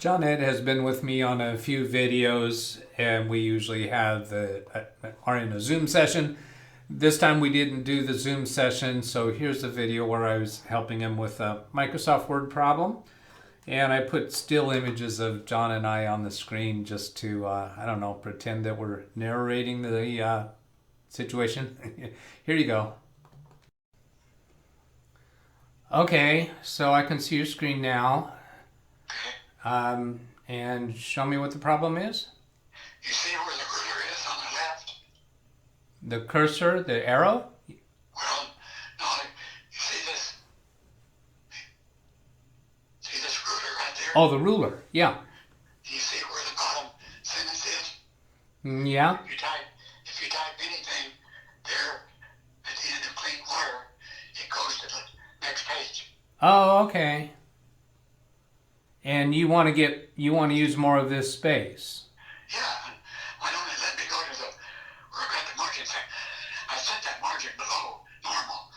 John Ed has been with me on a few videos, and we usually are in a Zoom session. This time we didn't do the Zoom session, so here's a video where I was helping him with a Microsoft Word problem. And I put still images of John and I on the screen just to, I don't know, pretend that we're narrating the situation. Here you go. Okay, so I can see your screen now. And show me what the problem is. You see where the ruler is on the left? The cursor, the arrow? Well, no, you see this? See this ruler right there? Oh, the ruler, yeah. Do you see where the bottom sentence is? Yeah. If you type anything there at the end of clean water, it goes to the next page. Oh, okay. And you want to use more of this space. Yeah, why don't it let me go to where I got the margin set? I set that margin below normal,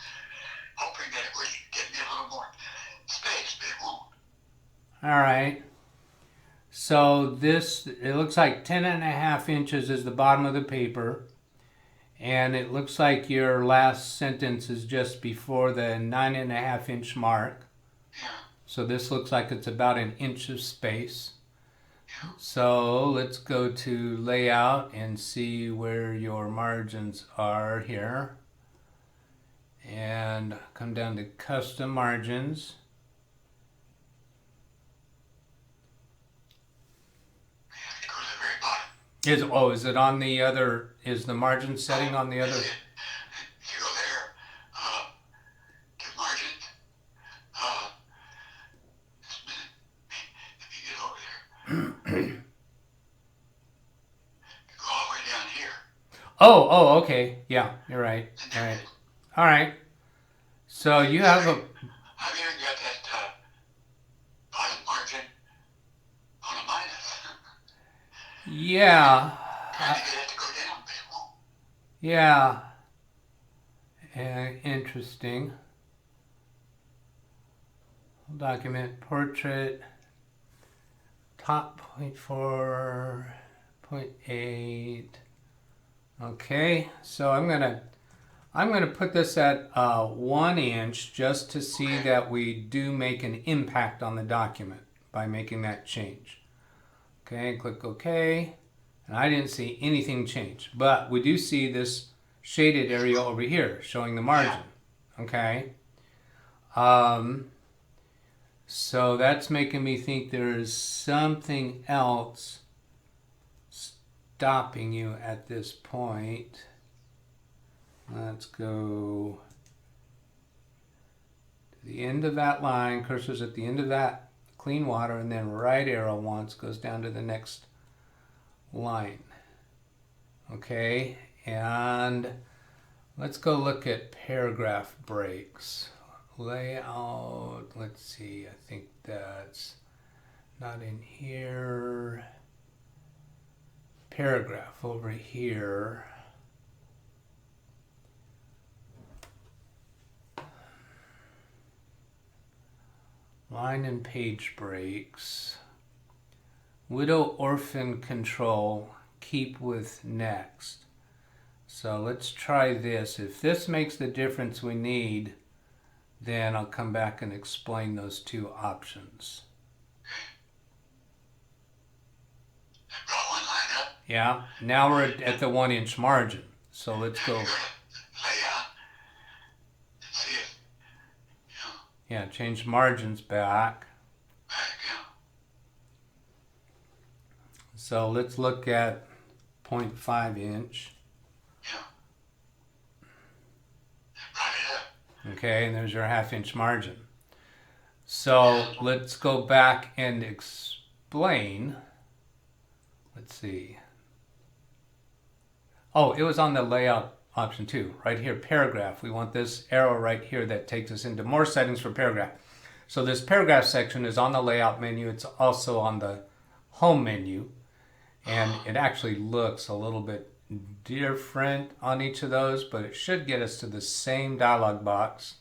hoping that it would give me a little more space, but it won't. All right. So it looks like 10.5 inches is the bottom of the paper. And it looks like your last sentence is just before the 9.5 inch mark. Yeah. So this looks like it's about an inch of space. So let's go to layout and see where your margins are here. And come down to custom margins. You have to go to the very bottom. Is it on the other, is the margin setting on the other? If you go there, to margins, just a minute, let me get over there. You go all the way down here. Oh, okay. Yeah, you're right. All right. All right. So you have a... I've even got that bottom margin on a minus. Yeah. Trying to get it to go down, but it won't. Yeah. Interesting. Document portrait. Top 0.4, 0.8. Okay, so I'm gonna put this at 1 inch just to see that we do make an impact on the document by making that change. Okay, click OK. And I didn't see anything change, but we do see this shaded area over here showing the margin. Okay. So that's making me think there's something else stopping you at this point. Let's go to the end of that line. Cursor's at the end of that clean water, and then right arrow once goes down to the next line. Okay, and let's go look at paragraph breaks. Layout, let's see, I think that's not in here. Paragraph over here. Line and page breaks. Widow orphan control, keep with next. So let's try this. If this makes the difference we need, then I'll come back and explain those two options. Roll one line up. Yeah, now we're at the 1 inch margin. So let's go. Layout. And see if, Yeah, change margins back. back. So let's look at 0.5 inch. Okay, and there's your 1/2 inch margin. So let's go back and explain. Let's see. Oh, it was on the layout option too. Right here, paragraph. We want this arrow right here that takes us into more settings for paragraph. So this paragraph section is on the layout menu. It's also on the home menu. And it actually looks a little bit different on each of those, but it should get us to the same dialog box.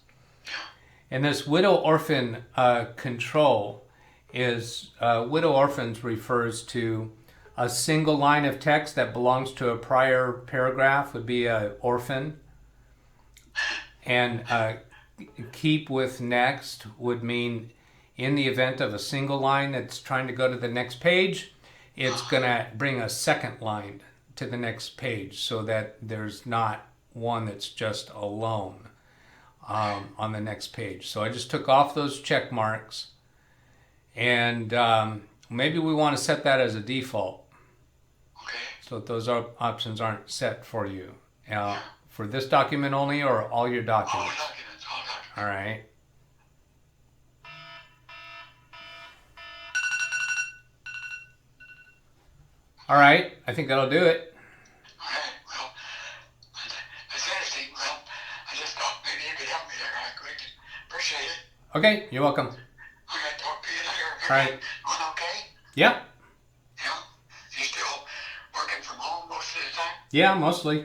And this widow orphan control is widow orphans refers to a single line of text that belongs to a prior paragraph would be an orphan. And keep with next would mean in the event of a single line that's trying to go to the next page, it's going to bring a second line to the next page so that there's not one that's just alone on the next page. So I just took off those check marks, and maybe we want to set that as a default. Okay. So that those options aren't set for you. For this document only or all your documents? All documents, all documents. All right. All right, I think that'll do it. All right, well, that's anything. Well, I just thought maybe you could help me there right quick. Appreciate it. Okay, you're welcome. Okay, talk to you later. All right. Going okay? Yeah. Yeah? You still working from home most of the time? Yeah, mostly. Yeah.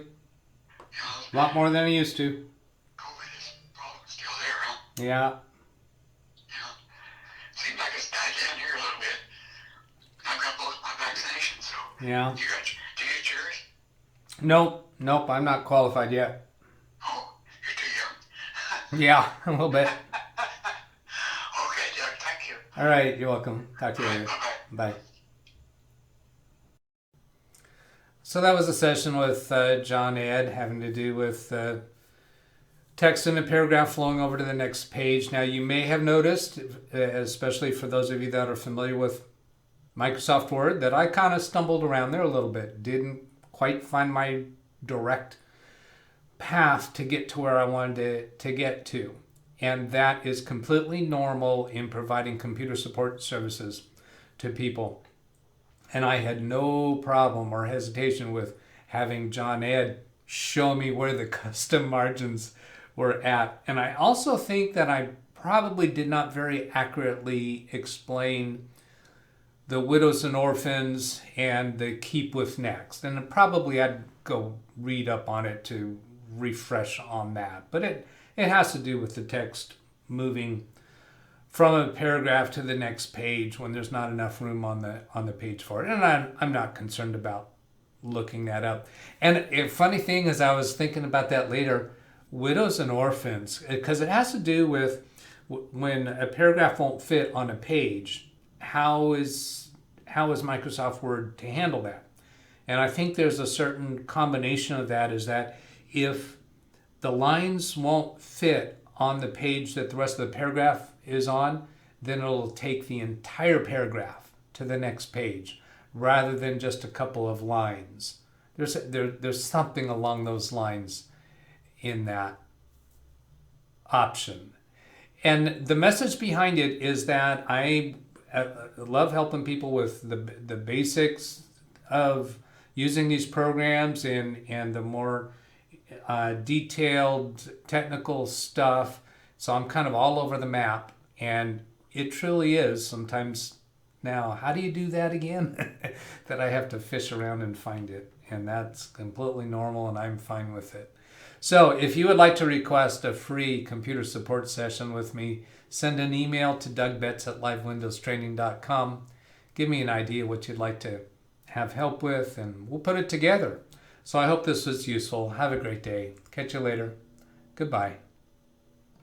A lot more than I used to. COVID is probably still there, huh? Yeah. Yeah. Seems like it's died down here a little bit. I've got both my vaccinations, so. Yeah. Did you get yours? Nope, I'm not qualified yet. Oh, you're too young. Yeah, a little bit. Okay, Doug, thank you. All right, you're welcome. Talk to you later. Bye-bye. Bye. So that was a session with John Ed having to do with text in a paragraph flowing over to the next page. Now you may have noticed, especially for those of you that are familiar with Microsoft Word, that I kind of stumbled around there a little bit. Didn't quite find my direct path to get to where I wanted to get to. And that is completely normal in providing computer support services to people. And I had no problem or hesitation with having John Ed show me where the custom margins were at. And I also think that I probably did not very accurately explain the widows and orphans and the keep with next. And probably I'd go read up on it to refresh on that. But it has to do with the text moving from a paragraph to the next page when there's not enough room on the page for it. And I'm not concerned about looking that up. And a funny thing is, I was thinking about that later, widows and orphans, because it has to do with when a paragraph won't fit on a page, how is Microsoft Word to handle that? And I think there's a certain combination of that, is that if the lines won't fit on the page that the rest of the paragraph is on, then it'll take the entire paragraph to the next page rather than just a couple of lines. There's something along those lines in that option. And the message behind it is that I love helping people with the basics of using these programs and the more detailed technical stuff. So I'm kind of all over the map, and it truly is sometimes now, how do you do that again? that I have to fish around and find it. And that's completely normal, and I'm fine with it. So if you would like to request a free computer support session with me, send an email to DougBetts@LiveWindowsTraining.com. Give me an idea what you'd like to have help with, and we'll put it together. So I hope this was useful. Have a great day. Catch you later. Goodbye.